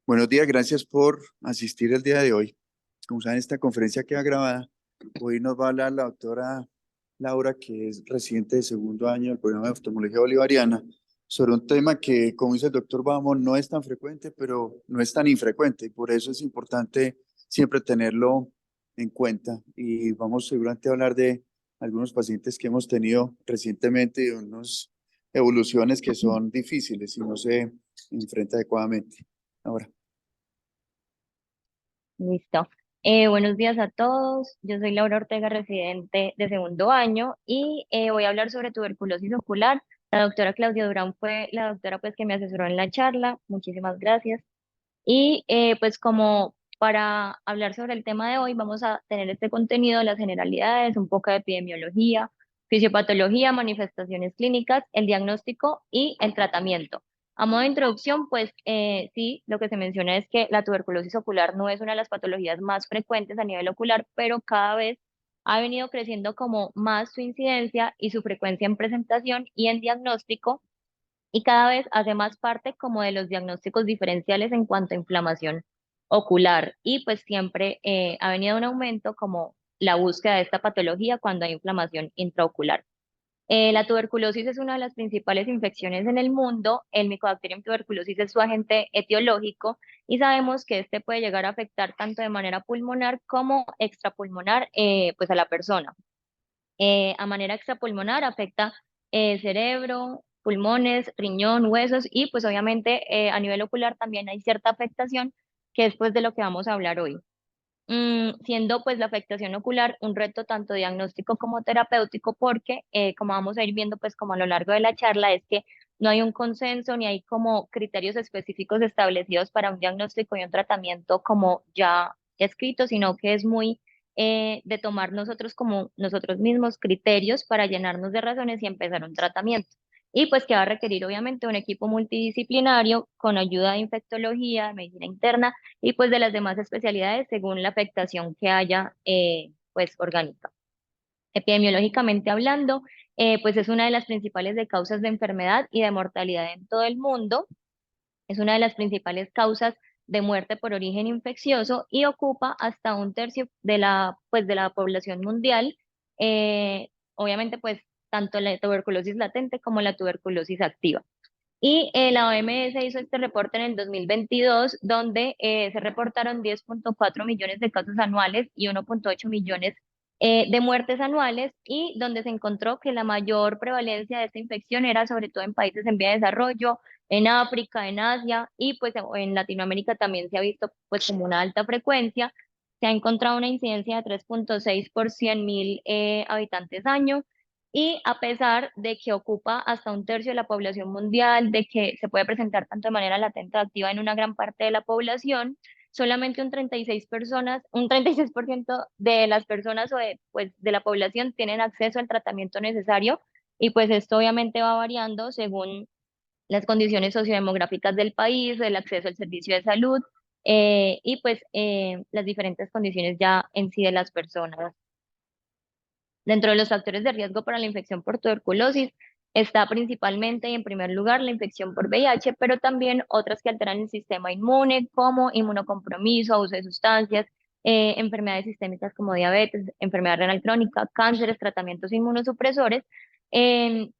Buenos días, gracias por asistir el día de hoy. Como saben, esta conferencia queda grabada. Hoy nos va a hablar la doctora Laura, que es residente de segundo año del programa de oftalmología bolivariana, sobre un tema que, como dice el doctor Bamo, no es tan frecuente, pero no es tan infrecuente, y por eso es importante siempre tenerlo en cuenta. Y vamos seguramente a hablar de algunos pacientes que hemos tenido recientemente y de unas evoluciones que son difíciles y no se enfrenta adecuadamente. Ahora. Listo. Buenos días a todos. Yo soy Laura Ortega, residente de segundo año, y voy a hablar sobre tuberculosis ocular. La doctora Claudia Durán fue la doctora pues que me asesoró en la charla. Muchísimas gracias. Y pues como para hablar sobre el tema de hoy, vamos a tener este contenido, las generalidades, un poco de epidemiología, fisiopatología, manifestaciones clínicas, el diagnóstico y el tratamiento. A modo de introducción, pues sí, lo que se menciona es que la tuberculosis ocular no es una de las patologías más frecuentes a nivel ocular, pero cada vez ha venido creciendo como más su incidencia y su frecuencia en presentación y en diagnóstico, y cada vez hace más parte como de los diagnósticos diferenciales en cuanto a inflamación ocular, y pues siempre ha venido un aumento como la búsqueda de esta patología cuando hay inflamación intraocular. La tuberculosis es una de las principales infecciones en el mundo. El Mycobacterium tuberculosis es su agente etiológico y sabemos que este puede llegar a afectar tanto de manera pulmonar como extrapulmonar pues a la persona. A manera extrapulmonar afecta cerebro, pulmones, riñón, huesos, y pues obviamente a nivel ocular también hay cierta afectación, que es pues de lo que vamos a hablar hoy. Siendo pues la afectación ocular un reto tanto diagnóstico como terapéutico, porque como vamos a ir viendo pues como a lo largo de la charla, es que no hay un consenso ni hay como criterios específicos establecidos para un diagnóstico y un tratamiento como ya escrito, sino que es muy de tomar nosotros como nosotros mismos criterios para llenarnos de razones y empezar un tratamiento. Y pues que va a requerir obviamente un equipo multidisciplinario con ayuda de infectología, medicina interna y pues de las demás especialidades según la afectación que haya pues orgánica. Epidemiológicamente hablando, pues es una de las principales de causas de enfermedad y de mortalidad en todo el mundo. Es una de las principales causas de muerte por origen infeccioso y ocupa hasta un tercio pues, de la población mundial. Obviamente, pues tanto la tuberculosis latente como la tuberculosis activa. Y la OMS hizo este reporte en el 2022, donde se reportaron 10,4 millones de casos anuales y 1,8 millones de muertes anuales, y donde se encontró que la mayor prevalencia de esta infección era sobre todo en países en vía de desarrollo, en África, en Asia, y pues en Latinoamérica también se ha visto pues como una alta frecuencia. Se ha encontrado una incidencia de 3,6 por 100.000 habitantes año, y a pesar de que ocupa hasta un tercio de la población mundial, de que se puede presentar tanto de manera latente o activa en una gran parte de la población, solamente un 36% de las personas o pues, de la población tienen acceso al tratamiento necesario, y pues esto obviamente va variando según las condiciones sociodemográficas del país, el acceso al servicio de salud, y pues las diferentes condiciones ya en sí de las personas. Dentro de los factores de riesgo para la infección por tuberculosis está principalmente y en primer lugar la infección por VIH, pero también otras que alteran el sistema inmune, como inmunocompromiso, abuso de sustancias, enfermedades sistémicas como diabetes, enfermedad renal crónica, cánceres, tratamientos inmunosupresores,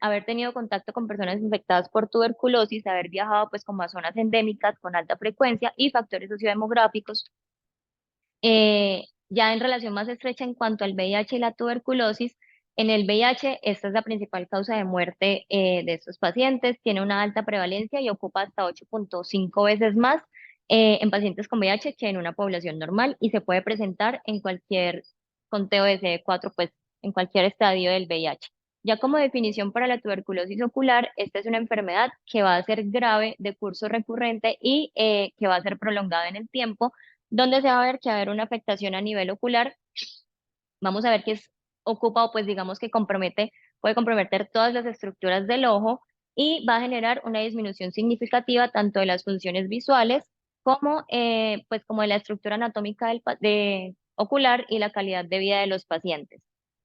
haber tenido contacto con personas infectadas por tuberculosis, haber viajado pues como a zonas endémicas con alta frecuencia, y factores sociodemográficos. Ya en relación más estrecha en cuanto al VIH y la tuberculosis, en el VIH esta es la principal causa de muerte de estos pacientes, tiene una alta prevalencia y ocupa hasta 8,5 veces más en pacientes con VIH que en una población normal, y se puede presentar en cualquier conteo de CD4, pues en cualquier estadio del VIH. Ya como definición para la tuberculosis ocular, esta es una enfermedad que va a ser grave, de curso recurrente y que va a ser prolongada en el tiempo, donde se va a ver que va a haber una afectación a nivel ocular. Vamos a ver que ocupa o pues digamos que puede comprometer todas las estructuras del ojo, y va a generar una disminución significativa tanto de las funciones visuales como pues como de la estructura anatómica de ocular y la calidad de vida de los pacientes.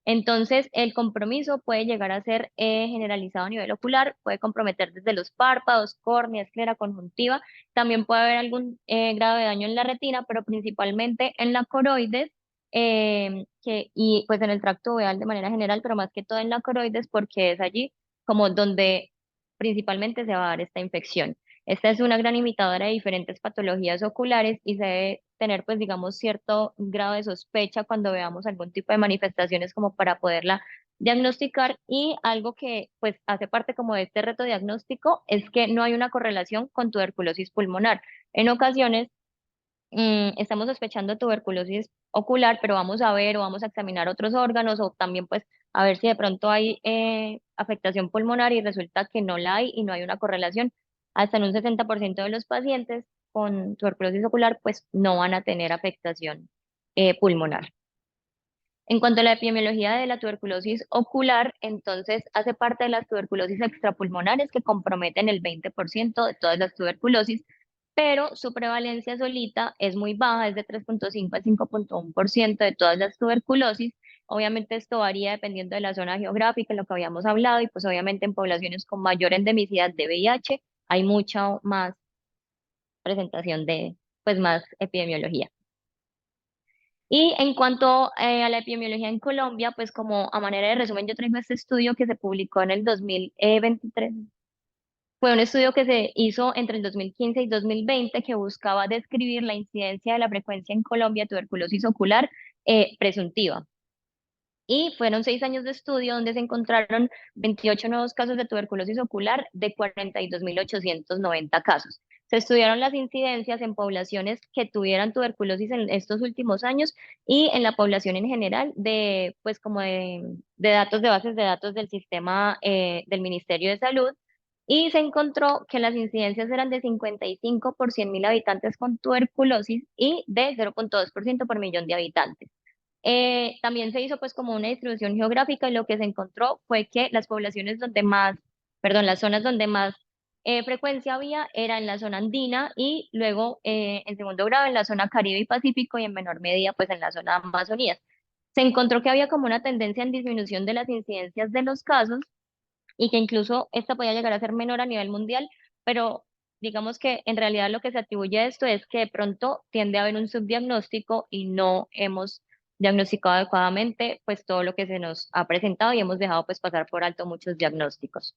Entonces, el compromiso puede llegar a ser generalizado a nivel ocular, puede comprometer desde los párpados, córnea, esclera, conjuntiva. También puede haber algún grado de daño en la retina, pero principalmente en la coroides, y pues en el tracto uveal de manera general, pero más que todo en la coroides, porque es allí como donde principalmente se va a dar esta infección. Esta es una gran imitadora de diferentes patologías oculares y se debe tener, pues, digamos, cierto grado de sospecha cuando veamos algún tipo de manifestaciones como para poderla diagnosticar. Y algo que, pues, hace parte como de este reto diagnóstico es que no hay una correlación con tuberculosis pulmonar. En ocasiones, estamos sospechando tuberculosis ocular, pero vamos a ver o vamos a examinar otros órganos o también pues a ver si de pronto hay afectación pulmonar y resulta que no la hay y no hay una correlación. Hasta en un 60% de los pacientes con tuberculosis ocular pues no van a tener afectación pulmonar. En cuanto a la epidemiología de la tuberculosis ocular, entonces hace parte de las tuberculosis extrapulmonares que comprometen el 20% de todas las tuberculosis, pero su prevalencia solita es muy baja, es de 3,5 al 5,1% de todas las tuberculosis. Obviamente esto varía dependiendo de la zona geográfica, lo que habíamos hablado, y pues obviamente en poblaciones con mayor endemicidad de VIH hay mucha más presentación de, pues más epidemiología. Y en cuanto a la epidemiología en Colombia, pues como a manera de resumen, yo traigo este estudio que se publicó en el 2023. Fue un estudio que se hizo entre el 2015 y 2020 que buscaba describir la incidencia de la frecuencia en Colombia de tuberculosis ocular presuntiva. Y fueron 6 años de estudio donde se encontraron 28 nuevos casos de tuberculosis ocular de 42.890 casos. Se estudiaron las incidencias en poblaciones que tuvieran tuberculosis en estos últimos años y en la población en general de, pues como de datos de bases de datos del sistema del Ministerio de Salud. Y se encontró que las incidencias eran de 55 por 100.000 habitantes con tuberculosis y de 0,2% por millón de habitantes. También se hizo pues como una distribución geográfica y lo que se encontró fue que las poblaciones donde más, perdón, las zonas donde más frecuencia había era en la zona andina y luego en segundo grado en la zona Caribe y Pacífico y en menor medida pues en la zona Amazonía. Se encontró que había como una tendencia en disminución de las incidencias de los casos y que incluso esta podía llegar a ser menor a nivel mundial, pero digamos que en realidad lo que se atribuye a esto es que de pronto tiende a haber un subdiagnóstico y no hemos diagnosticado adecuadamente pues todo lo que se nos ha presentado y hemos dejado pues pasar por alto muchos diagnósticos.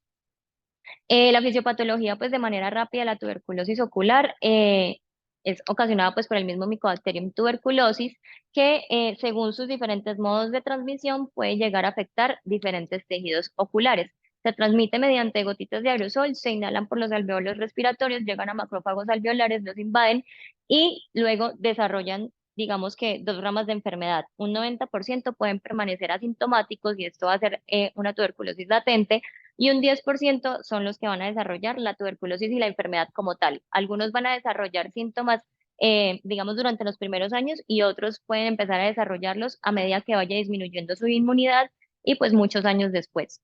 La fisiopatología, pues de manera rápida, la tuberculosis ocular es ocasionada pues por el mismo Mycobacterium tuberculosis que según sus diferentes modos de transmisión puede llegar a afectar diferentes tejidos oculares. Se transmite mediante gotitas de aerosol, se inhalan por los alveolos respiratorios, llegan a macrófagos alveolares, los invaden y luego desarrollan, digamos que dos ramas de enfermedad. Un 90% pueden permanecer asintomáticos y esto va a ser una tuberculosis latente y un 10% son los que van a desarrollar la tuberculosis y la enfermedad como tal. Algunos van a desarrollar síntomas, digamos, durante los primeros años y otros pueden empezar a desarrollarlos a medida que vaya disminuyendo su inmunidad y pues muchos años después.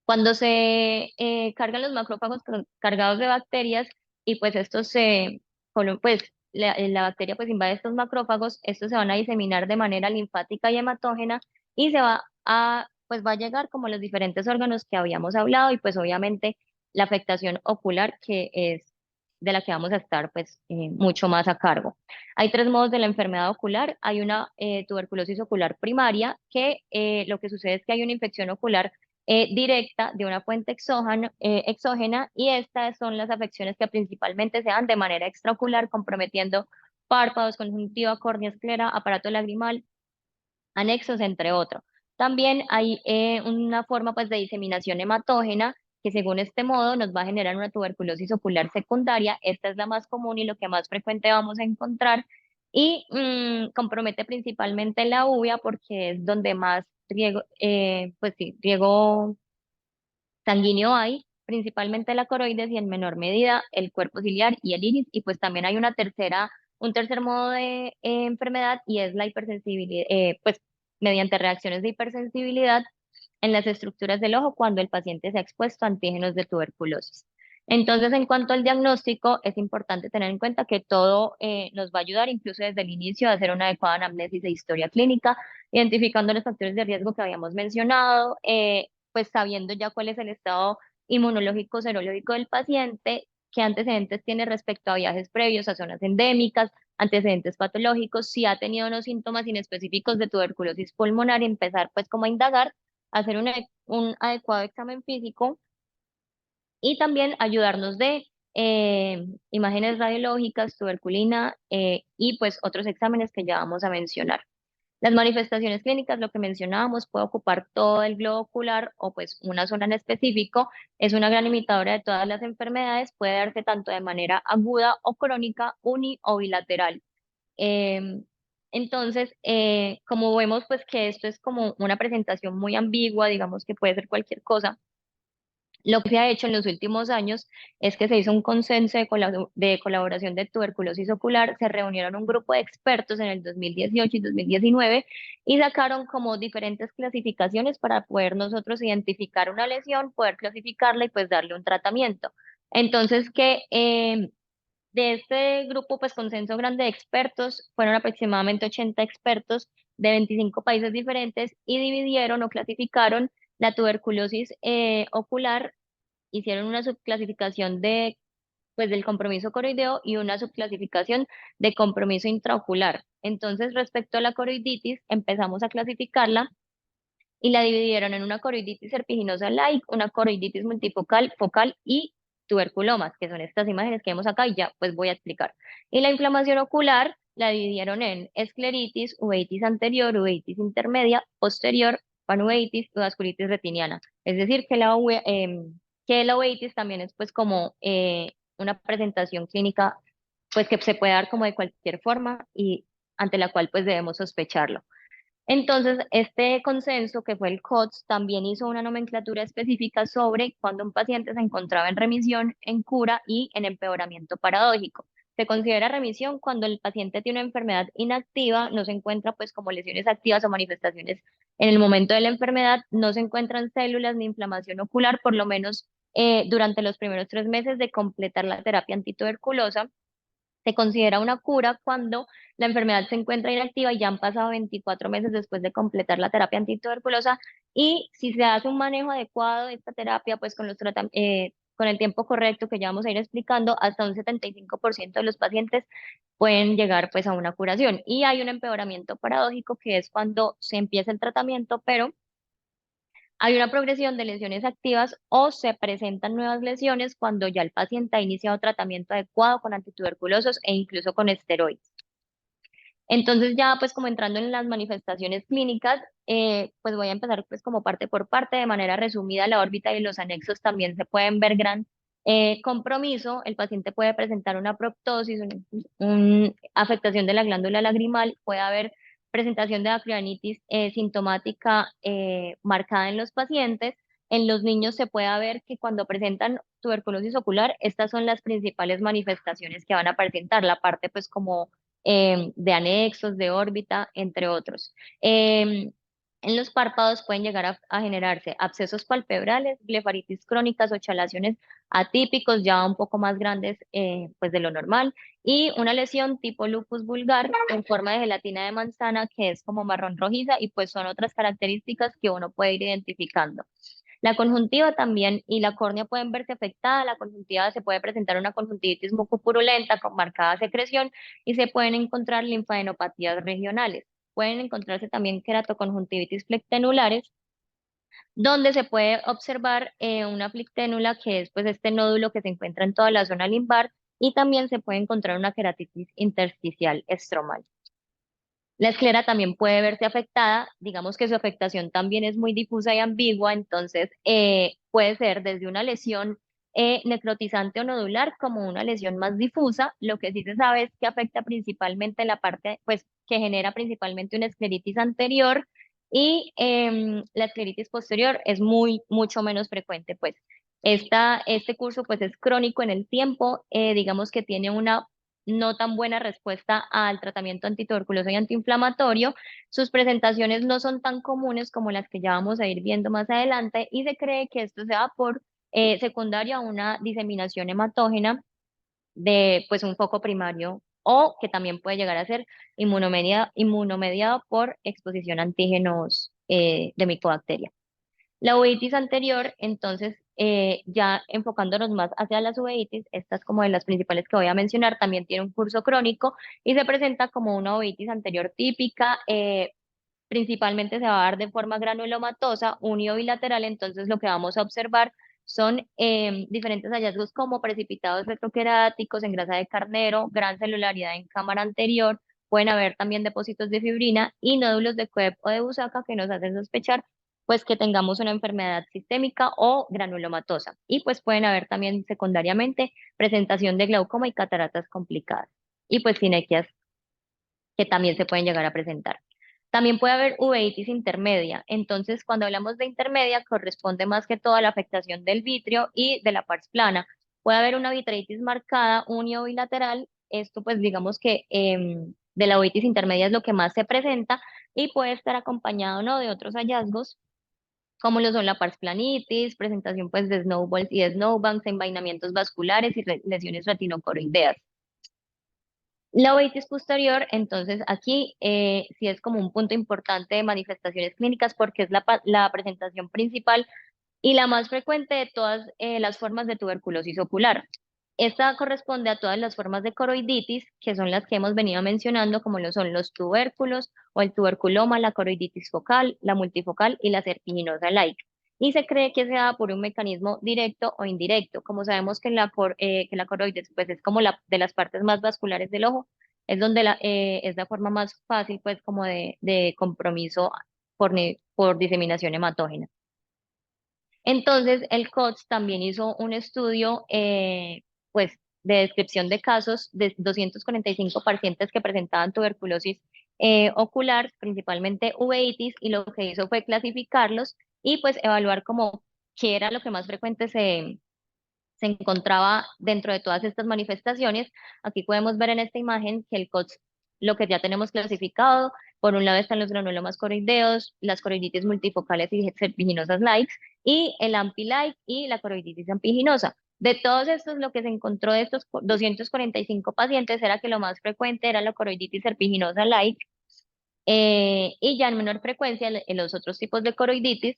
Cuando se cargan los macrófagos cargados de bacterias y pues estos pues la bacteria pues invade estos macrófagos, estos se van a diseminar de manera linfática y hematógena y se va a, pues va a llegar como a los diferentes órganos que habíamos hablado y pues obviamente la afectación ocular que es de la que vamos a estar pues mucho más a cargo. Hay tres modos de la enfermedad ocular. Hay una tuberculosis ocular primaria que lo que sucede es que hay una infección ocular directa de una fuente exógena y estas son las afecciones que principalmente se dan de manera extraocular, comprometiendo párpados, conjuntiva, córnea, esclera, aparato lagrimal, anexos, entre otros. También hay una forma pues, de diseminación hematógena que según este modo nos va a generar una tuberculosis ocular secundaria. Esta es la más común y lo que más frecuente vamos a encontrar y compromete principalmente la uvea porque es donde más riego, pues sí, riego sanguíneo hay, principalmente la coroides y en menor medida el cuerpo ciliar y el iris. Y pues también hay un tercer modo de enfermedad y es la hipersensibilidad, pues mediante reacciones de hipersensibilidad en las estructuras del ojo cuando el paciente se ha expuesto a antígenos de tuberculosis. Entonces, en cuanto al diagnóstico, es importante tener en cuenta que todo nos va a ayudar, incluso desde el inicio, a hacer una adecuada anamnesis e historia clínica, identificando los factores de riesgo que habíamos mencionado, pues sabiendo ya cuál es el estado inmunológico serológico del paciente, qué antecedentes tiene respecto a viajes previos a zonas endémicas, antecedentes patológicos, si ha tenido unos síntomas inespecíficos de tuberculosis pulmonar, y empezar pues como a indagar, hacer un adecuado examen físico y también ayudarnos de imágenes radiológicas, tuberculina y pues otros exámenes que ya vamos a mencionar. Las manifestaciones clínicas, lo que mencionábamos, puede ocupar todo el globo ocular o pues una zona en específico. Es una gran limitadora de todas las enfermedades. Puede darse tanto de manera aguda o crónica, uni o bilateral. Em, entonces, como vemos, pues que esto es como una presentación muy ambigua, digamos que puede ser cualquier cosa. Lo que se ha hecho en los últimos años es que se hizo un consenso de colaboración de tuberculosis ocular, se reunieron un grupo de expertos en el 2018 y 2019 y sacaron como diferentes clasificaciones para poder nosotros identificar una lesión, poder clasificarla y pues darle un tratamiento. Entonces, de este grupo, pues consenso grande de expertos, fueron aproximadamente 80 expertos de 25 países diferentes y dividieron o clasificaron la tuberculosis ocular, hicieron una subclasificación pues, del compromiso coroideo y una subclasificación de compromiso intraocular. Entonces, respecto a la coroiditis, empezamos a clasificarla y la dividieron en una coroiditis serpiginosa like, una coroiditis multifocal, focal y tuberculomas, que son estas imágenes que vemos acá y ya pues voy a explicar. Y la inflamación ocular la dividieron en escleritis, uveitis anterior, uveitis intermedia, posterior, panuveitis y vasculitis retiniana. Es decir, que la uveitis también es pues como una presentación clínica pues que se puede dar como de cualquier forma y ante la cual pues debemos sospecharlo. Entonces, este consenso, que fue el COTS, también hizo una nomenclatura específica sobre cuando un paciente se encontraba en remisión, en cura y en empeoramiento paradójico. Se considera remisión cuando el paciente tiene una enfermedad inactiva, no se encuentra pues como lesiones activas o manifestaciones en el momento de la enfermedad, no se encuentran células ni inflamación ocular, por lo menos durante los primeros 3 meses de completar la terapia antituberculosa. Se considera una cura cuando la enfermedad se encuentra inactiva y ya han pasado 24 meses después de completar la terapia antituberculosa, y si se hace un manejo adecuado de esta terapia, pues con el tiempo correcto que ya vamos a ir explicando, hasta un 75% de los pacientes pueden llegar pues a una curación. Y hay un empeoramiento paradójico, que es cuando se empieza el tratamiento, pero hay una progresión de lesiones activas o se presentan nuevas lesiones cuando ya el paciente ha iniciado tratamiento adecuado con antituberculosos e incluso con esteroides. Entonces ya pues como entrando en las manifestaciones clínicas, pues voy a empezar pues como parte por parte, de manera resumida. La órbita y los anexos también se pueden ver gran compromiso. El paciente puede presentar una proptosis, afectación de la glándula lagrimal, puede haber presentación de acrianitis sintomática marcada en los pacientes. En los niños se puede ver que cuando presentan tuberculosis ocular, estas son las principales manifestaciones que van a presentar, la parte pues como de anexos, de órbita, entre otros. En los párpados pueden llegar a generarse abscesos palpebrales, blefaritis crónicas o chalaciones atípicos ya un poco más grandes pues de lo normal, y una lesión tipo lupus vulgar en forma de gelatina de manzana, que es como marrón rojiza, y pues son otras características que uno puede ir identificando. La conjuntiva también y la córnea pueden verse afectadas. La conjuntiva, se puede presentar una conjuntivitis mucopurulenta con marcada secreción y se pueden encontrar linfadenopatías regionales. Pueden encontrarse también queratoconjuntivitis flectenulares, donde se puede observar una flecténula, que es pues este nódulo que se encuentra en toda la zona limbar, y también se puede encontrar una queratitis intersticial estromal. La esclera también puede verse afectada, digamos que su afectación también es muy difusa y ambigua, entonces puede ser desde una lesión necrotizante o nodular como una lesión más difusa. Lo que sí se sabe es que afecta principalmente la parte, pues que genera principalmente una escleritis anterior, y la escleritis posterior es mucho menos frecuente, pues. Este curso pues es crónico en el tiempo, digamos que tiene una no tan buena respuesta al tratamiento antituberculoso y antiinflamatorio. Sus presentaciones no son tan comunes como las que ya vamos a ir viendo más adelante, y se cree que esto se da por secundario a una diseminación hematógena de pues un foco primario o que también puede llegar a ser inmunomediado por exposición a antígenos de micobacteria. La uveitis anterior, entonces, ya enfocándonos más hacia las uveitis, estas como de las principales que voy a mencionar, también tiene un curso crónico y se presenta como una uveitis anterior típica. Principalmente se va a dar de forma granulomatosa, unio bilateral, entonces lo que vamos a observar son diferentes hallazgos como precipitados retroqueráticos en grasa de carnero, gran celularidad en cámara anterior, pueden haber también depósitos de fibrina y nódulos de Koeb o de Busaca que nos hacen sospechar pues que tengamos una enfermedad sistémica o granulomatosa. Y pues pueden haber también secundariamente presentación de glaucoma y cataratas complicadas. Y pues sinequias que también se pueden llegar a presentar. También puede haber uveitis intermedia. Entonces, cuando hablamos de intermedia, corresponde más que todo a la afectación del vitrio y de la pars plana. Puede haber una vitreitis marcada, unio bilateral. Esto, pues, digamos que de la uveitis intermedia es lo que más se presenta y puede estar acompañado, ¿no?, de otros hallazgos, como lo son la pars planitis, presentación, pues, de snowballs y de snowbanks, envainamientos vasculares y lesiones retinocoroideas. La uveitis posterior, entonces aquí sí es como un punto importante de manifestaciones clínicas porque es la presentación principal y la más frecuente de todas las formas de tuberculosis ocular. Esta corresponde a todas las formas de coroiditis, que son las que hemos venido mencionando, como lo son los tubérculos o el tuberculoma, la coroiditis focal, la multifocal y la serpiginosa laica. Y se cree que se da por un mecanismo directo o indirecto. Como sabemos que que la coroides pues, es como la de las partes más vasculares del ojo, es donde es la forma más fácil pues como de compromiso por diseminación hematógena. Entonces, el COTS también hizo un estudio, pues, de descripción de casos de 245 pacientes que presentaban tuberculosis ocular, principalmente uveitis, y lo que hizo fue clasificarlos y, pues, evaluar como qué era lo que más frecuente se encontraba dentro de todas estas manifestaciones. Aquí podemos ver en esta imagen que el COTS, lo que ya tenemos clasificado, por un lado están los granulomas coroideos, las coroiditis multifocales y serpiginosas likes, y el AMPI-like y la coroiditis ampiginosa. De todos estos, lo que se encontró de estos 245 pacientes era que lo más frecuente era la coroiditis serpiginosa like, y ya en menor frecuencia en los otros tipos de coroiditis.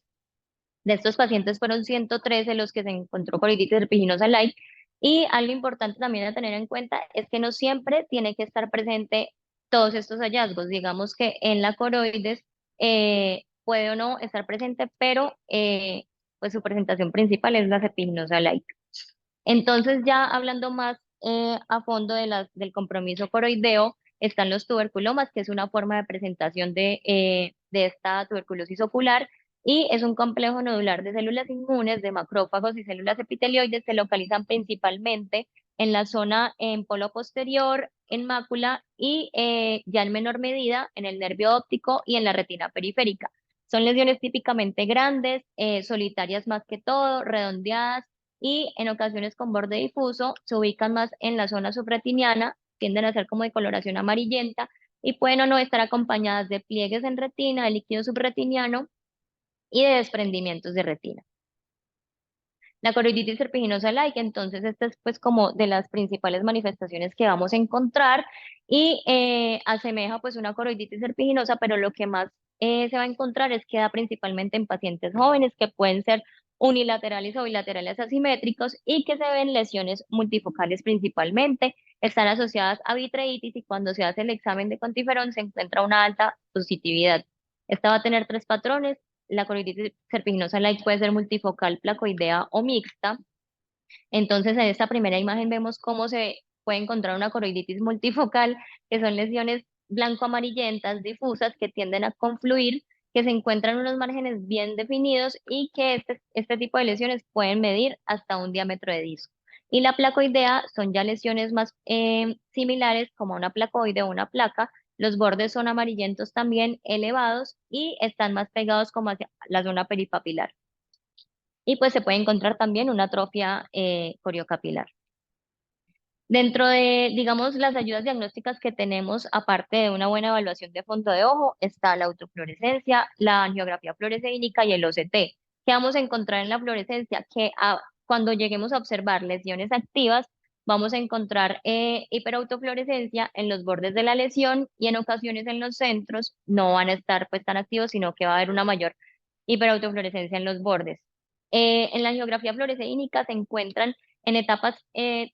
De estos pacientes fueron 113 los que se encontró colitis serpiginosa light. Y algo importante también a tener en cuenta es que no siempre tiene que estar presente todos estos hallazgos. Digamos que en la coroides puede o no estar presente, pero pues su presentación principal es la serpiginosa light. Entonces, ya hablando más a fondo del compromiso coroideo, están los tuberculomas, que es una forma de presentación de esta tuberculosis ocular, y es un complejo nodular de células inmunes, de macrófagos y células epitelioides. Se localizan principalmente en la zona en polo posterior, en mácula y ya en menor medida en el nervio óptico y en la retina periférica. Son lesiones típicamente grandes, solitarias más que todo, redondeadas y en ocasiones con borde difuso, se ubican más en la zona subretiniana, tienden a ser como de coloración amarillenta y pueden o no estar acompañadas de pliegues en retina, de líquido subretiniano y de desprendimientos de retina. La coroiditis serpiginosa like, entonces esta es pues como de las principales manifestaciones que vamos a encontrar y asemeja pues una coroiditis serpiginosa, pero lo que más se va a encontrar es que da principalmente en pacientes jóvenes que pueden ser unilaterales o bilaterales asimétricos y que se ven lesiones multifocales principalmente, están asociadas a vitreitis y cuando se hace el examen de cuantiferón se encuentra una alta positividad. Esta va a tener tres patrones. La coroiditis serpiginosa light puede ser multifocal, placoidea o mixta. Entonces, en esta primera imagen vemos cómo se puede encontrar una coroiditis multifocal, que son lesiones blanco-amarillentas difusas que tienden a confluir, que se encuentran en unos márgenes bien definidos y que este tipo de lesiones pueden medir hasta un diámetro de disco. Y la placoidea son ya lesiones más similares, como una placoide o una placa. Los bordes son amarillentos también elevados y están más pegados como hacia la zona peripapilar. Y pues se puede encontrar también una atrofia coriocapilar. Dentro de, digamos, las ayudas diagnósticas que tenemos, aparte de una buena evaluación de fondo de ojo, está la autofluorescencia, la angiografía fluorescénica y el OCT. ¿Qué vamos a encontrar en la fluorescencia? Que cuando lleguemos a observar lesiones activas, vamos a encontrar hiperautofluorescencia en los bordes de la lesión y en ocasiones en los centros no van a estar pues tan activos, sino que va a haber una mayor hiperautofluorescencia en los bordes. En la angiografía fluorescénica se encuentran en etapas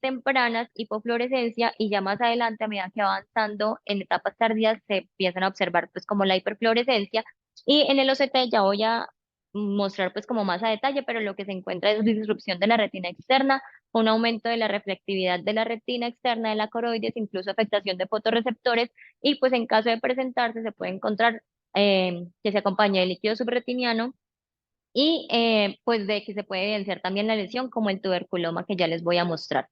tempranas hipofluorescencia y ya más adelante, a medida que va avanzando en etapas tardías, se empiezan a observar pues como la hiperfluorescencia. Y en el OCT ya voy a mostrar pues como más a detalle, pero lo que se encuentra es disrupción de la retina externa, un aumento de la reflectividad de la retina externa de la coroides, incluso afectación de fotorreceptores, y pues en caso de presentarse se puede encontrar que se acompaña de líquido subretiniano y pues de que se puede evidenciar también la lesión como el tuberculoma que ya les voy a mostrar.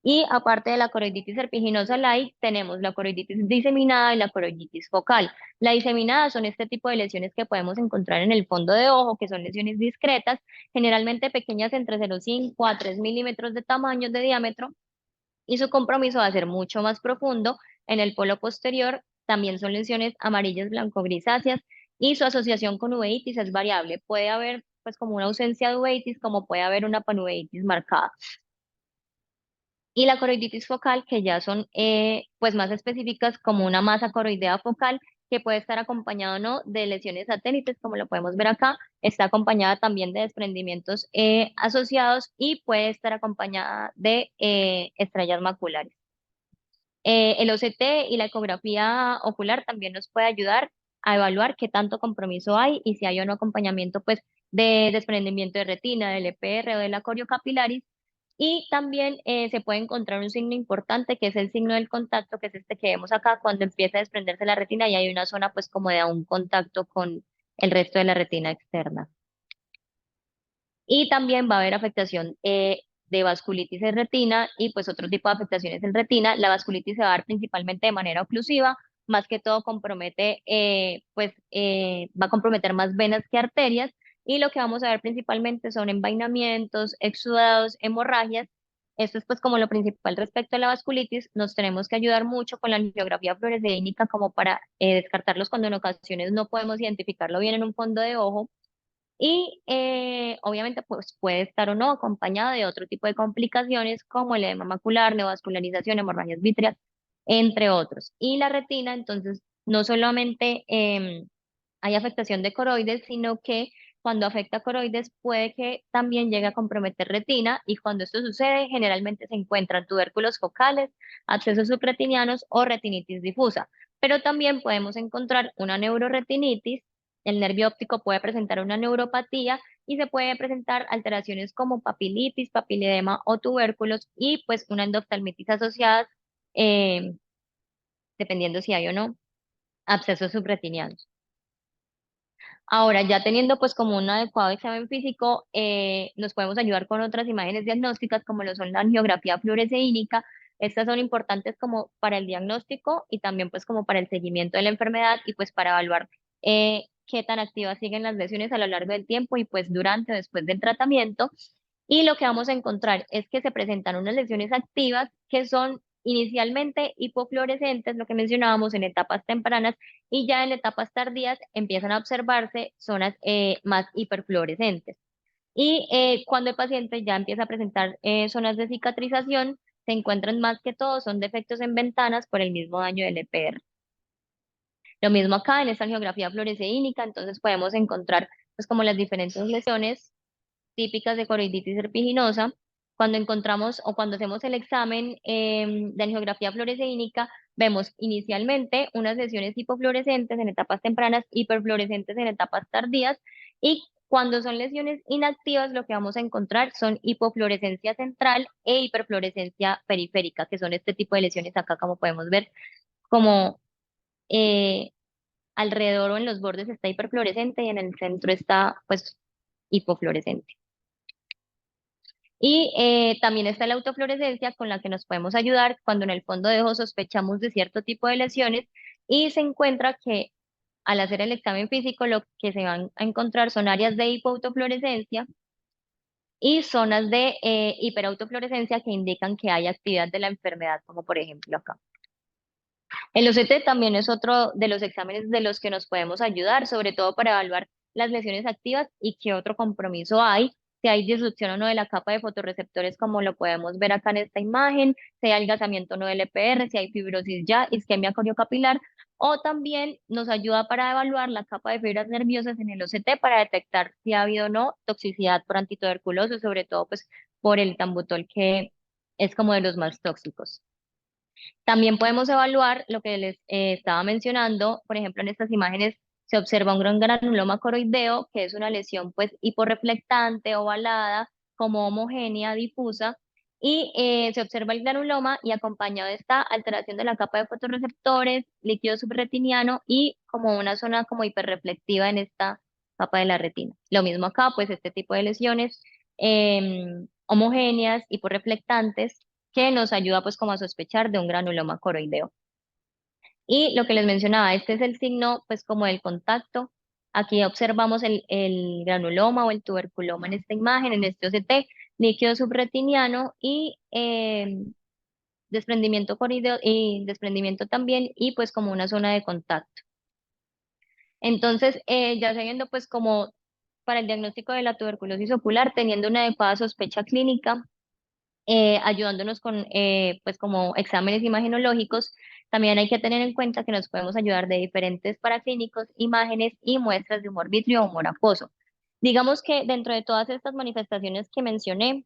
Y aparte de la coroiditis serpiginosa light, tenemos la coroiditis diseminada y la coroiditis focal. La diseminada son este tipo de lesiones que podemos encontrar en el fondo de ojo, que son lesiones discretas, generalmente pequeñas entre 0,5 a 3 milímetros de tamaño de diámetro, y su compromiso va a ser mucho más profundo en el polo posterior. También son lesiones amarillas blanco-grisáceas y su asociación con uveitis es variable. Puede haber pues como una ausencia de uveitis, como puede haber una panuveitis marcada. Y la coroiditis focal, que ya son pues más específicas como una masa coroidea focal, que puede estar acompañada o no de lesiones satélites, como lo podemos ver acá, está acompañada también de desprendimientos asociados y puede estar acompañada de estrellas maculares. El OCT y la ecografía ocular también nos puede ayudar a evaluar qué tanto compromiso hay y si hay o no acompañamiento pues de desprendimiento de retina, del EPR o de la coriocapilaris. Y también se puede encontrar un signo importante que es el signo del contacto, que es este que vemos acá cuando empieza a desprenderse la retina y hay una zona pues como de un contacto con el resto de la retina externa. Y también va a haber afectación de vasculitis en retina y pues otro tipo de afectaciones en retina. La vasculitis se va a dar principalmente de manera oclusiva, más que todo compromete, va a comprometer más venas que arterias, y lo que vamos a ver principalmente son envainamientos, exudados, hemorragias. Esto es pues como lo principal respecto a la vasculitis. Nos tenemos que ayudar mucho con la angiografía fluorescénica como para descartarlos cuando en ocasiones no podemos identificarlo bien en un fondo de ojo, y obviamente pues puede estar o no acompañado de otro tipo de complicaciones como el edema macular, neovascularización, hemorragias vítreas, entre otros. Y la retina, entonces, no solamente hay afectación de coroides, sino que cuando afecta coroides puede que también llegue a comprometer retina, y cuando esto sucede generalmente se encuentran tubérculos focales, abscesos subretinianos o retinitis difusa. Pero también podemos encontrar una neuroretinitis. El nervio óptico puede presentar una neuropatía y se puede presentar alteraciones como papilitis, papiledema o tubérculos y pues una endoftalmitis asociada, eh, dependiendo si hay o no abscesos subretinianos. Ahora, ya teniendo pues como un adecuado examen físico, nos podemos ayudar con otras imágenes diagnósticas como lo son la angiografía fluoresceínica. Estas son importantes como para el diagnóstico y también pues como para el seguimiento de la enfermedad y pues para evaluar qué tan activas siguen las lesiones a lo largo del tiempo y pues durante o después del tratamiento. Y lo que vamos a encontrar es que se presentan unas lesiones activas que son inicialmente hipofluorescentes, lo que mencionábamos en etapas tempranas, y ya en etapas tardías empiezan a observarse zonas más hiperfluorescentes. Y cuando el paciente ya empieza a presentar zonas de cicatrización, se encuentran más que todo son defectos en ventanas por el mismo daño del EPR. Lo mismo acá en esta angiografía fluoresceínica, entonces podemos encontrar pues como las diferentes lesiones típicas de coroiditis serpiginosa. Cuando encontramos o cuando hacemos el examen de angiografía fluoresceínica, vemos inicialmente unas lesiones hipofluorescentes en etapas tempranas, hiperfluorescentes en etapas tardías, y cuando son lesiones inactivas, lo que vamos a encontrar son hipofluorescencia central e hiperfluorescencia periférica, que son este tipo de lesiones acá, como podemos ver, como eh, alrededor o en los bordes está hiperfluorescente y en el centro está pues hipofluorescente. Y también está la autofluorescencia con la que nos podemos ayudar cuando en el fondo de ojo sospechamos de cierto tipo de lesiones y se encuentra que al hacer el examen físico lo que se van a encontrar son áreas de hipoautofluorescencia y zonas de hiperautofluorescencia que indican que hay actividad de la enfermedad, como por ejemplo acá. El OCT también es otro de los exámenes de los que nos podemos ayudar, sobre todo para evaluar las lesiones activas y qué otro compromiso hay. si hay disrupción o no de la capa de fotorreceptores, como lo podemos ver acá en esta imagen, si hay adelgazamiento o no del EPR, si hay fibrosis ya, isquemia coriocapilar, o también nos ayuda para evaluar la capa de fibras nerviosas en el OCT para detectar si ha habido o no toxicidad por antituberculosis, sobre todo pues por el tambutol, que es como de los más tóxicos. También podemos evaluar lo que les estaba mencionando, por ejemplo, en estas imágenes se observa un gran granuloma coroideo, que es una lesión pues hiporreflectante, ovalada, como homogénea, difusa, y se observa el granuloma y acompañado de esta alteración de la capa de fotorreceptores, líquido subretiniano y como una zona como hiperreflectiva en esta capa de la retina. Lo mismo acá, pues este tipo de lesiones homogéneas, hiporreflectantes, que nos ayuda pues como a sospechar de un granuloma coroideo. Y lo que les mencionaba, este es el signo pues como del contacto. Aquí observamos el granuloma o el tuberculoma en esta imagen, en este OCT, líquido subretiniano y desprendimiento coroideo y desprendimiento también y pues como una zona de contacto. Entonces, ya sabiendo pues como para el diagnóstico de la tuberculosis ocular, teniendo una adecuada sospecha clínica, ayudándonos con pues como exámenes imagenológicos. También hay que tener en cuenta que nos podemos ayudar de diferentes paraclínicos, imágenes y muestras de humor vítreo o humor acuoso. Digamos que dentro de todas estas manifestaciones que mencioné,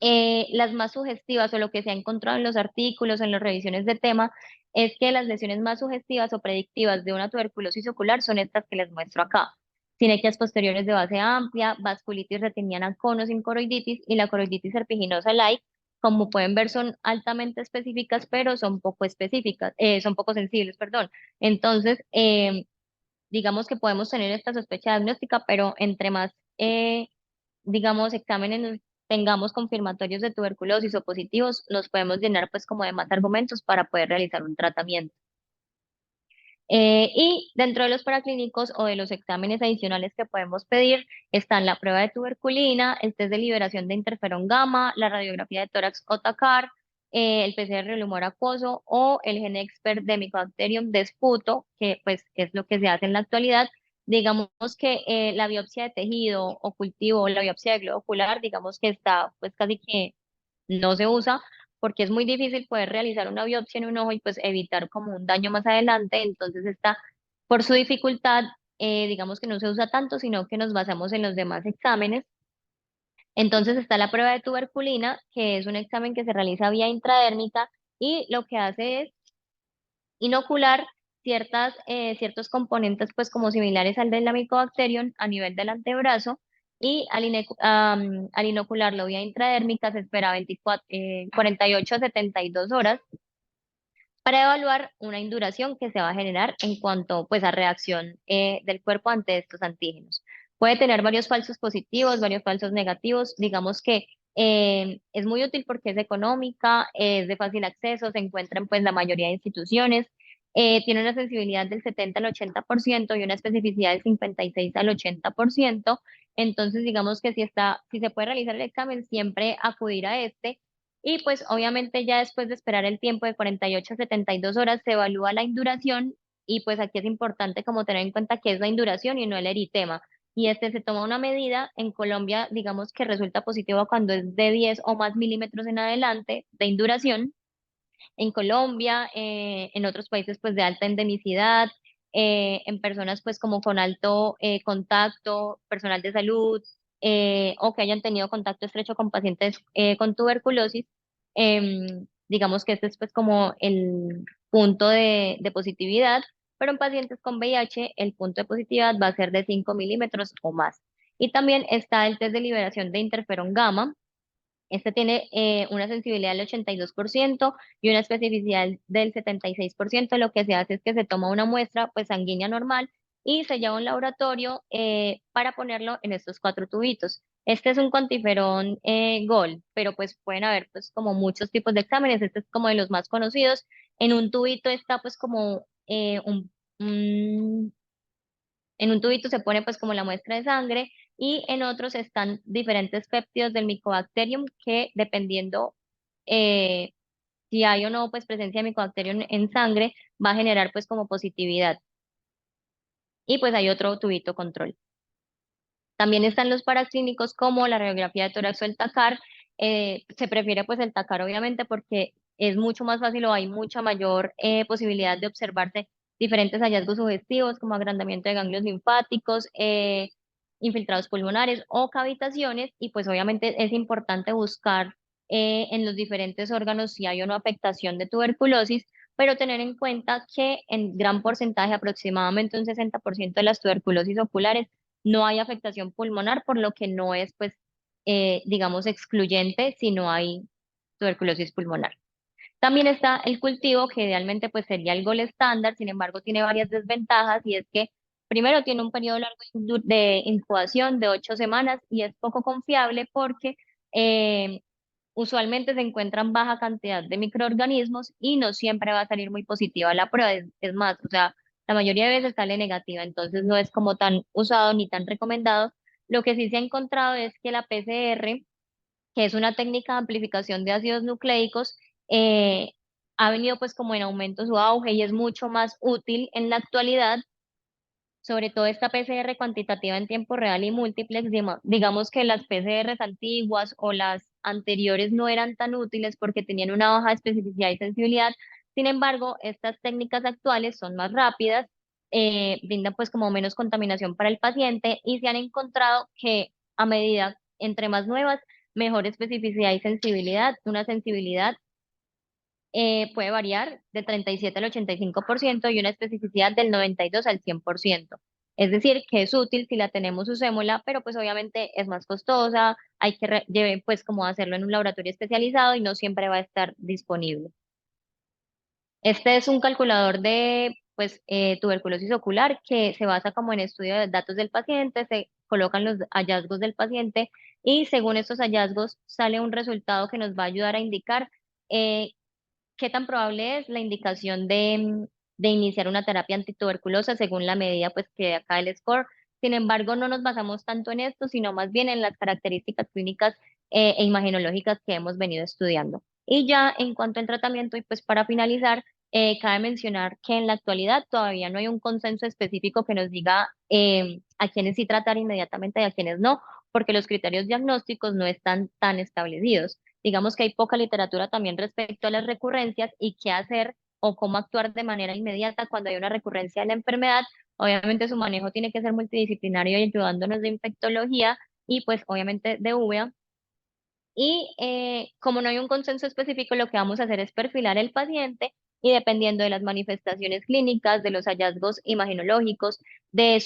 las más sugestivas o lo que se ha encontrado en los artículos, en las revisiones de tema, es que las lesiones más sugestivas o predictivas de una tuberculosis ocular son estas que les muestro acá. Sinequias posteriores de base amplia, vasculitis retiniana con o sin coroiditis y la coroiditis serpiginosa like, como pueden ver, son altamente específicas, pero son poco específicas, son poco sensibles, perdón. Entonces, digamos que podemos tener esta sospecha diagnóstica, pero entre más digamos, exámenes tengamos confirmatorios de tuberculosis o positivos, nos podemos llenar pues como de más argumentos para poder realizar un tratamiento. Y dentro de los paraclínicos o de los exámenes adicionales que podemos pedir están la prueba de tuberculina, el test de liberación de interferón gamma, la radiografía de tórax o TACAR, el PCR del humor acuoso o el GeneXpert de Mycobacterium de esputo, que pues es lo que se hace en la actualidad. Digamos que la biopsia de tejido o cultivo o la biopsia de globo ocular, digamos que está pues casi que no se usa porque es muy difícil poder realizar una biopsia en un ojo y pues evitar como un daño más adelante. Entonces está, por su dificultad, digamos que no se usa tanto, sino que nos basamos en los demás exámenes. Entonces está la prueba de tuberculina, que es un examen que se realiza vía intradérmica y lo que hace es inocular ciertos componentes, pues como similares al del Mycobacterium a nivel del antebrazo, y al inocularlo vía intradérmica se espera 48 a 72 horas para evaluar una induración que se va a generar en cuanto pues a reacción del cuerpo ante estos antígenos. Puede tener varios falsos positivos, varios falsos negativos. Digamos que es muy útil porque es económica, es de fácil acceso, se encuentra en pues la mayoría de instituciones, tiene una sensibilidad del 70 al 80% y una especificidad del 56 al 80%. Entonces, digamos que si se puede realizar el examen, siempre acudir a este y pues obviamente ya después de esperar el tiempo de 48 a 72 horas se evalúa la induración y pues aquí es importante como tener en cuenta que es la induración y no el eritema. Y este se toma una medida en Colombia, digamos que resulta positivo cuando es de 10 o más milímetros en adelante de induración. En Colombia, en otros países pues de alta endemicidad, en personas pues como con alto contacto, personal de salud, o que hayan tenido contacto estrecho con pacientes con tuberculosis. Digamos que este es pues como el punto de positividad, pero en pacientes con VIH el punto de positividad va a ser de 5 milímetros o más. Y también está el test de liberación de interferón gamma. Este tiene una sensibilidad del 82% y una especificidad del 76%. Lo que se hace es que se toma una muestra pues sanguínea normal y se lleva a un laboratorio para ponerlo en estos cuatro tubitos. Este es un cuantiferón Gold, pero pues pueden haber pues como muchos tipos de exámenes. Este es como de los más conocidos. En un tubito está pues como un en un tubito se pone pues como la muestra de sangre y en otros están diferentes péptidos del Mycobacterium que dependiendo eh, si hay o no pues presencia de Mycobacterium en sangre va a generar pues como positividad. Y pues hay otro tubito control. También están los paraclínicos como la radiografía de tórax o el TACAR. Se prefiere pues el TACAR obviamente porque es mucho más fácil o hay mucha mayor posibilidad de observarse diferentes hallazgos sugestivos como agrandamiento de ganglios linfáticos, infiltrados pulmonares o cavitaciones, y pues obviamente es importante buscar en los diferentes órganos si hay o no afectación de tuberculosis, pero tener en cuenta que en gran porcentaje, aproximadamente un 60% de las tuberculosis oculares, no hay afectación pulmonar, por lo que no es, pues, digamos, excluyente si no hay tuberculosis pulmonar. También está el cultivo, que idealmente pues sería el gol estándar, sin embargo tiene varias desventajas, y es que primero tiene un periodo largo de incubación de 8 semanas y es poco confiable porque eh, usualmente se encuentran baja cantidad de microorganismos y no siempre va a salir muy positiva la prueba. Es más, o sea, la mayoría de veces sale negativa, entonces no es como tan usado ni tan recomendado. Lo que sí se ha encontrado es que la PCR, que es una técnica de amplificación de ácidos nucleicos, eh, ha venido pues como en aumento su auge y es mucho más útil en la actualidad, sobre todo esta PCR cuantitativa en tiempo real y múltiplex. Digamos que las PCRs antiguas o las anteriores no eran tan útiles porque tenían una baja especificidad y sensibilidad. Sin embargo, estas técnicas actuales son más rápidas, brindan pues como menos contaminación para el paciente, y se han encontrado que a medida, entre más nuevas, mejor especificidad y sensibilidad. Una sensibilidad puede variar del 37 al 85% y una especificidad del 92 al 100%. Es decir, que es útil si la tenemos, usémosla, pero pues obviamente es más costosa, hay que pues como hacerlo en un laboratorio especializado y no siempre va a estar disponible. Este es un calculador de pues tuberculosis ocular que se basa como en estudio de datos del paciente, se colocan los hallazgos del paciente y según estos hallazgos sale un resultado que nos va a ayudar a indicar eh, qué tan probable es la indicación de iniciar una terapia antituberculosa según la medida pues que acá el score. Sin embargo, no nos basamos tanto en esto, sino más bien en las características clínicas e imagenológicas que hemos venido estudiando. Y ya en cuanto al tratamiento, y pues para finalizar, cabe mencionar que en la actualidad todavía no hay un consenso específico que nos diga a quiénes sí tratar inmediatamente y a quiénes no, porque los criterios diagnósticos no están tan establecidos. Digamos que hay poca literatura también respecto a las recurrencias y qué hacer o cómo actuar de manera inmediata cuando hay una recurrencia de la enfermedad. Obviamente su manejo tiene que ser multidisciplinario y ayudándonos de infectología y pues obviamente de UVA. Y como no hay un consenso específico, lo que vamos a hacer es perfilar el paciente y dependiendo de las manifestaciones clínicas, de los hallazgos imagenológicos, de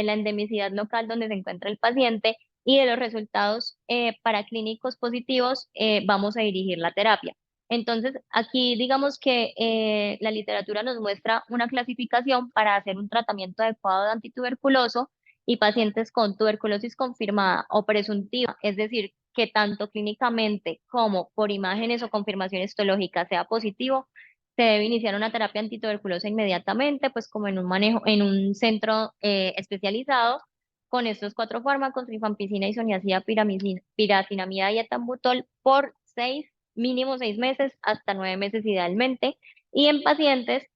la endemicidad local donde se encuentra el paciente y de los resultados paraclínicos positivos, vamos a dirigir la terapia. Entonces, aquí digamos que la literatura nos muestra una clasificación para hacer un tratamiento adecuado de antituberculoso y pacientes con tuberculosis confirmada o presuntiva, es decir, que tanto clínicamente como por imágenes o confirmación histológica sea positivo, se debe iniciar una terapia antituberculosa inmediatamente, pues como en un manejo, en un centro especializado, con estos cuatro fármacos: rifampicina, isoniazida, piracinamida y etambutol, por mínimo 6 meses, hasta 9 meses idealmente, y en pacientes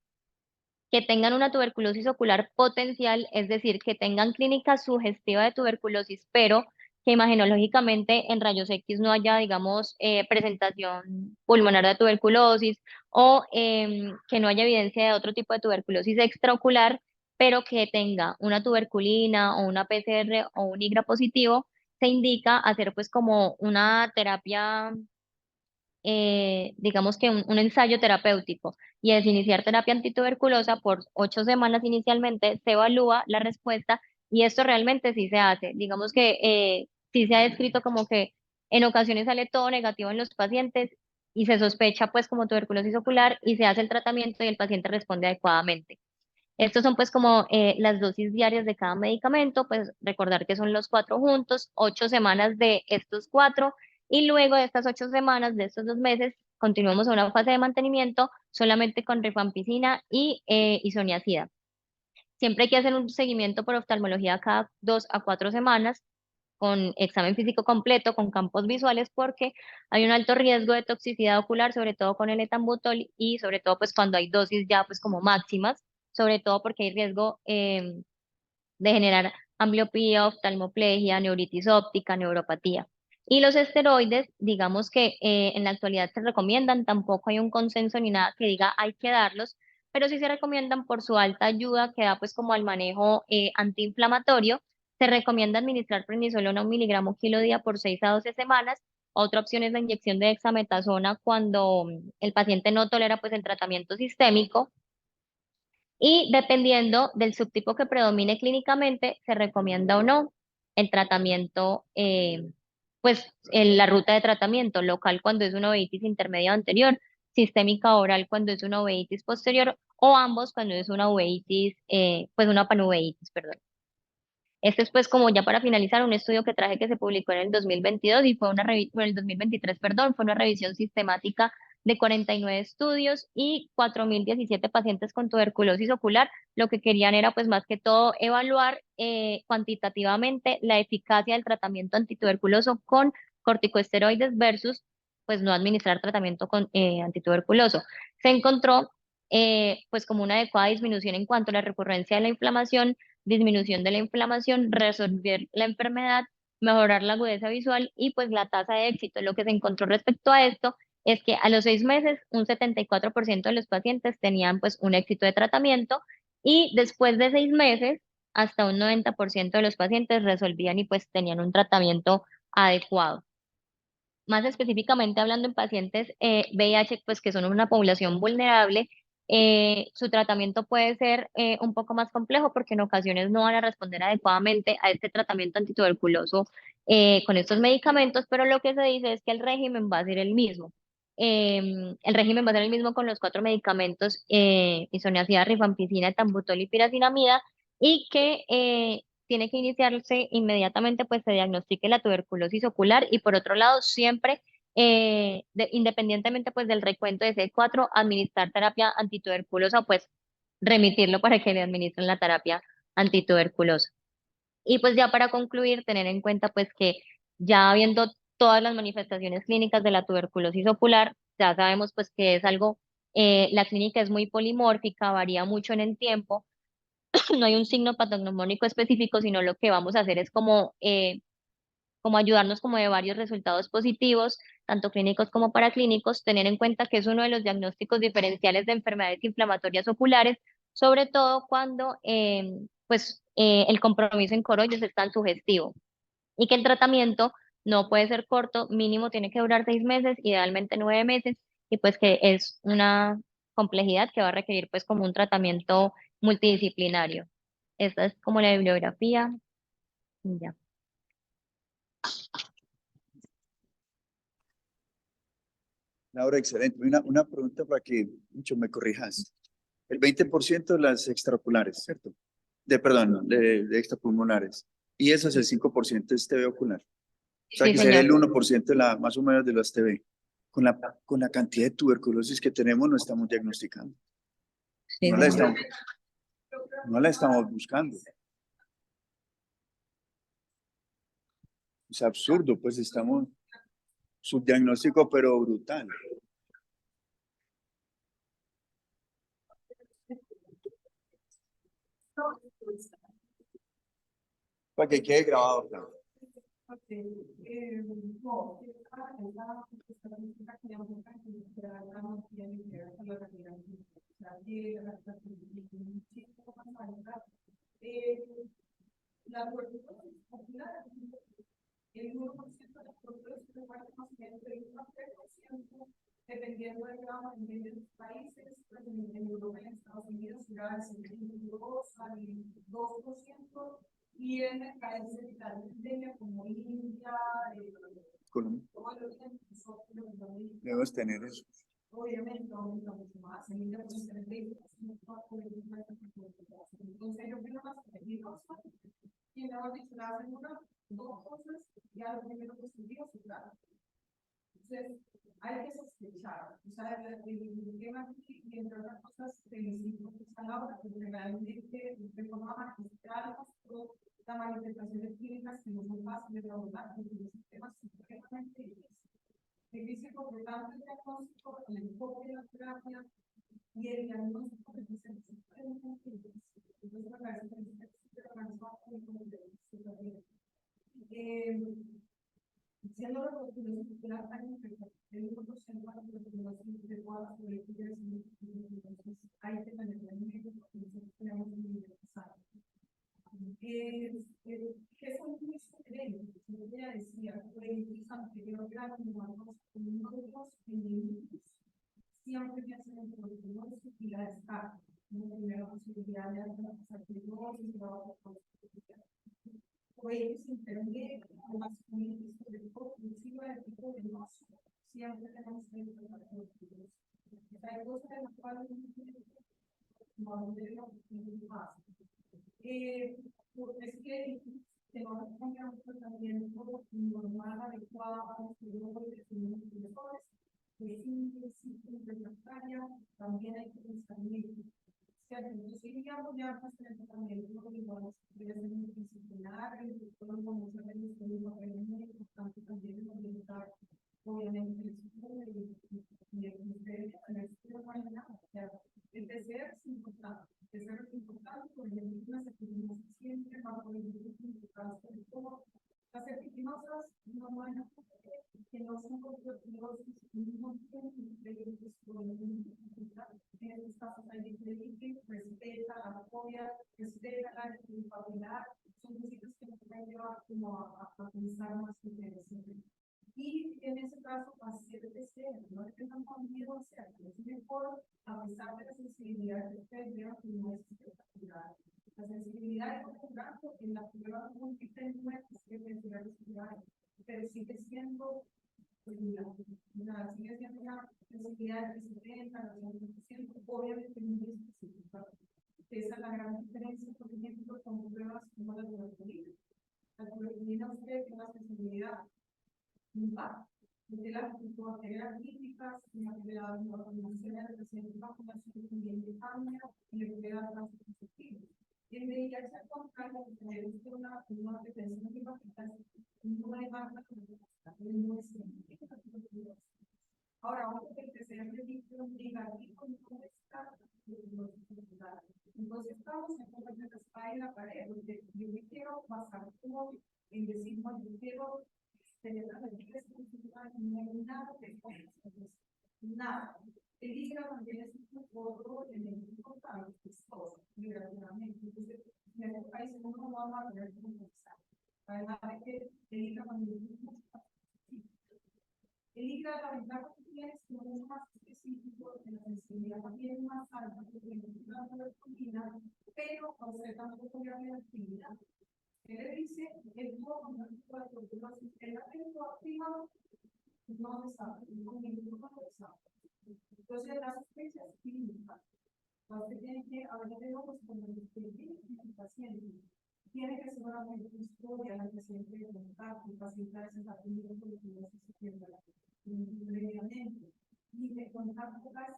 que tengan una tuberculosis ocular potencial, es decir, que tengan clínica sugestiva de tuberculosis, pero que imagenológicamente en rayos X no haya, digamos, presentación pulmonar de tuberculosis, o que no haya evidencia de otro tipo de tuberculosis extraocular, pero que tenga una tuberculina o una PCR o un IGRA positivo, se indica hacer pues como una terapia, digamos que un ensayo terapéutico, y es iniciar terapia antituberculosa por 8 semanas inicialmente, se evalúa la respuesta y esto realmente sí se hace. Digamos que sí se ha descrito como que en ocasiones sale todo negativo en los pacientes y se sospecha pues como tuberculosis ocular y se hace el tratamiento y el paciente responde adecuadamente. Estos son pues como las dosis diarias de cada medicamento, pues recordar que son los cuatro juntos, 8 semanas de estos cuatro, y luego de estas 8 semanas, de estos 2 meses, continuamos a una fase de mantenimiento solamente con rifampicina y isoniazida. Siempre hay que hacer un seguimiento por oftalmología cada 2 a 4 semanas con examen físico completo, con campos visuales, porque hay un alto riesgo de toxicidad ocular, sobre todo con el etambutol y sobre todo pues cuando hay dosis ya pues como máximas, sobre todo porque hay riesgo de generar ambliopía, oftalmoplegia, neuritis óptica, neuropatía. Y los esteroides, digamos que en la actualidad se recomiendan, tampoco hay un consenso ni nada que diga hay que darlos, pero sí se recomiendan por su alta ayuda que da pues como al manejo antiinflamatorio. Se recomienda administrar prednisolona 1 miligramo kilo día por 6 a 12 semanas. Otra opción es la inyección de dexametasona cuando el paciente no tolera pues el tratamiento sistémico. Y dependiendo del subtipo que predomine clínicamente, se recomienda o no el tratamiento, pues la ruta de tratamiento local cuando es una uveitis intermedia o anterior, sistémica oral cuando es una uveitis posterior o ambos cuando es una uveitis, pues una panuveitis, perdón. Este es pues como ya para finalizar un estudio que traje que se publicó en el 2022 y fue una revisión, el 2023, perdón, fue una revisión sistemática de 49 estudios y 4.017 pacientes con tuberculosis ocular. Lo que querían era pues más que todo evaluar cuantitativamente la eficacia del tratamiento antituberculoso con corticosteroides versus pues no administrar tratamiento con antituberculoso. Se encontró pues como una adecuada disminución en cuanto a la recurrencia de la inflamación, disminución de la inflamación, resolver la enfermedad, mejorar la agudeza visual y pues la tasa de éxito. Lo que se encontró respecto a esto es que a los 6 meses un 74% de los pacientes tenían pues un éxito de tratamiento y después de 6 meses hasta un 90% de los pacientes resolvían y pues tenían un tratamiento adecuado. Más específicamente hablando en pacientes VIH, pues que son una población vulnerable, su tratamiento puede ser un poco más complejo porque en ocasiones no van a responder adecuadamente a este tratamiento antituberculoso con estos medicamentos, pero lo que se dice es que el régimen va a ser el mismo. El régimen va a ser el mismo con los 4 medicamentos, isoniazida, rifampicina, etambutol y piracinamida, y que tiene que iniciarse inmediatamente, pues se diagnostique la tuberculosis ocular y por otro lado, siempre, independientemente pues del recuento de C4, administrar terapia antituberculosa, pues remitirlo para que le administren la terapia antituberculosa. Y pues ya para concluir, tener en cuenta pues que ya viendo todas las manifestaciones clínicas de la tuberculosis ocular, ya sabemos pues que es algo, la clínica es muy polimórfica, varía mucho en el tiempo, no hay un signo patognomónico específico, sino lo que vamos a hacer es como ayudarnos como de varios resultados positivos, tanto clínicos como paraclínicos, tener en cuenta que es uno de los diagnósticos diferenciales de enfermedades inflamatorias oculares, sobre todo cuando el compromiso en coroides es tan sugestivo y que el tratamiento no puede ser corto, mínimo tiene que durar 6 meses, idealmente 9 meses, y pues que es una complejidad que va a requerir pues como un tratamiento multidisciplinario. Esta es como la bibliografía. Y ya. Laura, excelente. Una pregunta para que mucho me corrijas. El 20% de las extraoculares, ¿cierto? Perdón, no, de extrapulmonares. Y eso es el 5% es TB ocular. O sea Sí, que sería señor. el 1% de más o menos de las TB. Con la cantidad de tuberculosis que tenemos, no estamos diagnosticando. Sí, No la señor. estamos, no la estamos buscando. Es absurdo, pues estamos subdiagnóstico, pero brutal. Para que quede grabado, claro. Colombia. Debemos tener eso. Que son muy diferentes. Como ella decía, por el anterior grado, nosotros siempre piensan en el y la descarga. Una primera posibilidad de hacer y trabajo con o ellos intervienen con las comunidades de inclusive el tipo de negocio. Siempre tenemos que tratar con los tipos. Hay cosas en las cuales no debemos más. Es que tenemos que cambiar un tratamiento normal, adecuado a los profesores, que sí, interpretaria, también hay que pensar en ello. Entonces, digamos, ya más en el tratamiento, igual, debe ser multidisciplinar, todos vamos a ver esto mismo, pero es muy importante también implementar, obviamente, el estudio y el ministerio, en el estudio no hay nada. O sea, el PCR es importante. El PCR es importante porque las epidemias siempre van a poder importante de todo. Las epidemiosas no van a que no son constructivos no tienen ingredientes en estos casos hay ingredientes, respeta la fobia, respeta la culpabilidad, son cositas que nos pueden llevar como a pensar más interesante. Y en ese caso, hacer PCR, no es que tengamos miedo a hacerlo, es mejor, a pesar de la sensibilidad que ustedes llevan, que no es espectacular. La sensibilidad es un gasto en la prueba múltiple no es que respirar, pero sigue siendo la sigue siendo una sensibilidad del 70, del 90%, obviamente muy específica. Esa es la gran diferencia, por ejemplo, con pruebas como la tuberculina. La tuberculina usted tiene una sensibilidad de las bacterias típicas, de la vacunación de la reciente vacunación también de cambia y le puede dar más positivo. Y en VIH al contrario, tener una prevención hepática no es más no es científica. Ahora, vamos a empezar a negativo no está. Entonces, estamos en la espalda y la pared, donde yo me quiero basar como en decir, no, yo quiero tener las medidas principales, no hay nada de nada. El hígado también es otro elemento importante, que es todo, desgraciadamente. Entonces, en este país no nos vamos a tener que conversar. Además de que el hígado también es mucho más específico. El hígado, la ventaja que tiene es que es mucho más específico, en la sensibilidad también más alta, que tiene una proteína, pero usted tampoco tiene la actividad. Él le dice, el poco no es para tuberculosis, el acento activado no está, no está. Entonces, las sospechas clínicas, usted tiene que hablar de ojos con el paciente. Tiene que ser una historia la paciente de contacto, el paciente a veces ha tenido tuberculosis previamente, y de contacto casa,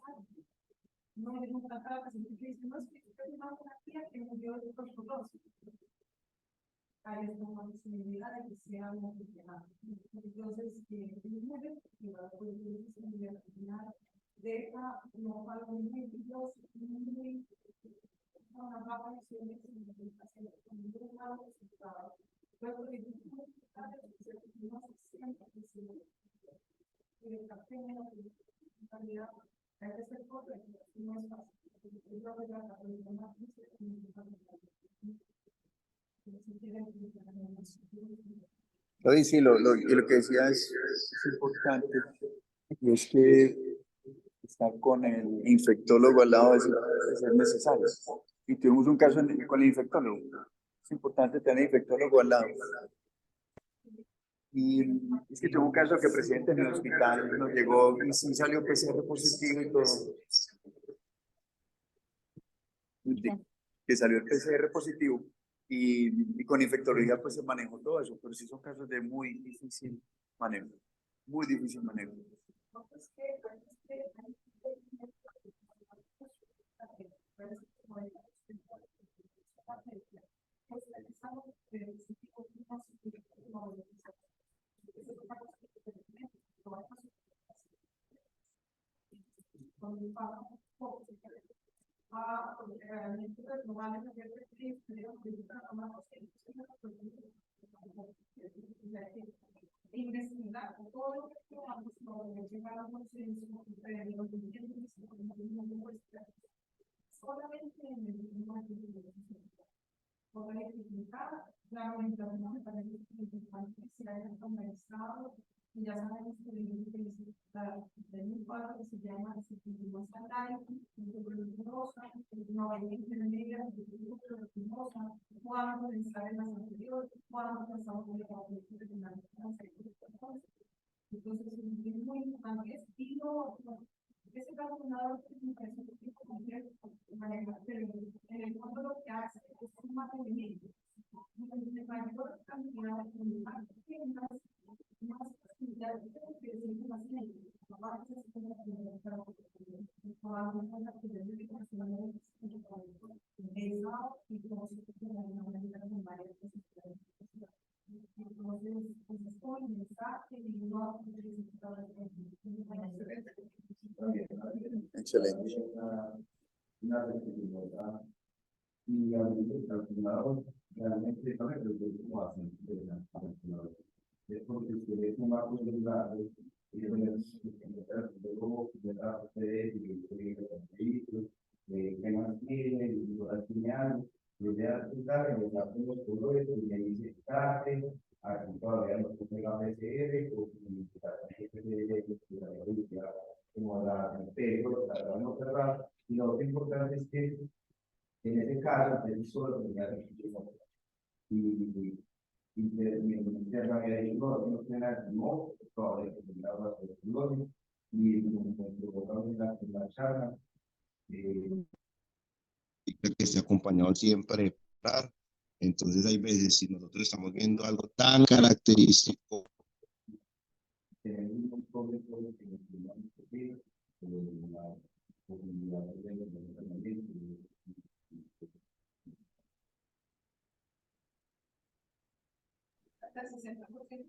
no es un tratado a la paciente que dice, no es que es una terapia que murió de tuberculosis. Hay una posibilidad de que sea una enfermedad. Entonces, es muy efectiva, deja no algo muy peligroso, muy una baja visión de el paciente con un mal resultado. Luego de no se siente que el café en realidad hay que ser correcto, no es fácil. Es lo que trata de tomar Lo sí, lo que decía es importante, y es que estar con el infectólogo al lado de ser necesario. Y tuvimos un caso con el infectólogo. Es importante tener el infectólogo al lado. Y es que tuvo un caso que el presidente en el hospital nos llegó y sí salió PCR positivo y todo. Que salió el PCR positivo y con infectología pues se manejó todo eso, pero sí son casos de muy difícil manejo, muy difícil manejo. Investigar todo un consenso entre los dirigentes y solamente en el tema de por identificar la orientación para el que se haya conversado y ya sabemos que el de mi padre se llama disciplina estatal, no hay ingeniería, cuando pensar en las anteriores, cuando pensamos en la entonces es muy importante, es digo, ese calculador me parece un poquito complejo manejar, pero en el fondo lo que hace es un mantenimiento. De mayor cantidad de más facilidad que es más lento. Excelente. Una dificultad y el calculador realmente no es lo que hacen el calculador. Es porque si es un marco de datos y luego de datos que más tiene, y al final, lo de aplicar en los datos los colores, y ahí se trate, aquí todavía no se pega PCR, o como la pero la van a observar, y lo importante es que en ese caso, el solo tenía y la había dicho, no tiene nada, no, todavía que tenía la solución, y en la charla, que esté acompañado siempre, claro. Entonces hay veces, si nosotros estamos viendo algo tan característico, tenemos un problema que la posibilidad de hasta el 60%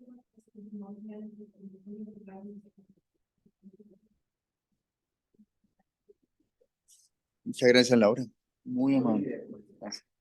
Muchas gracias, Laura. Muy amable. Gracias.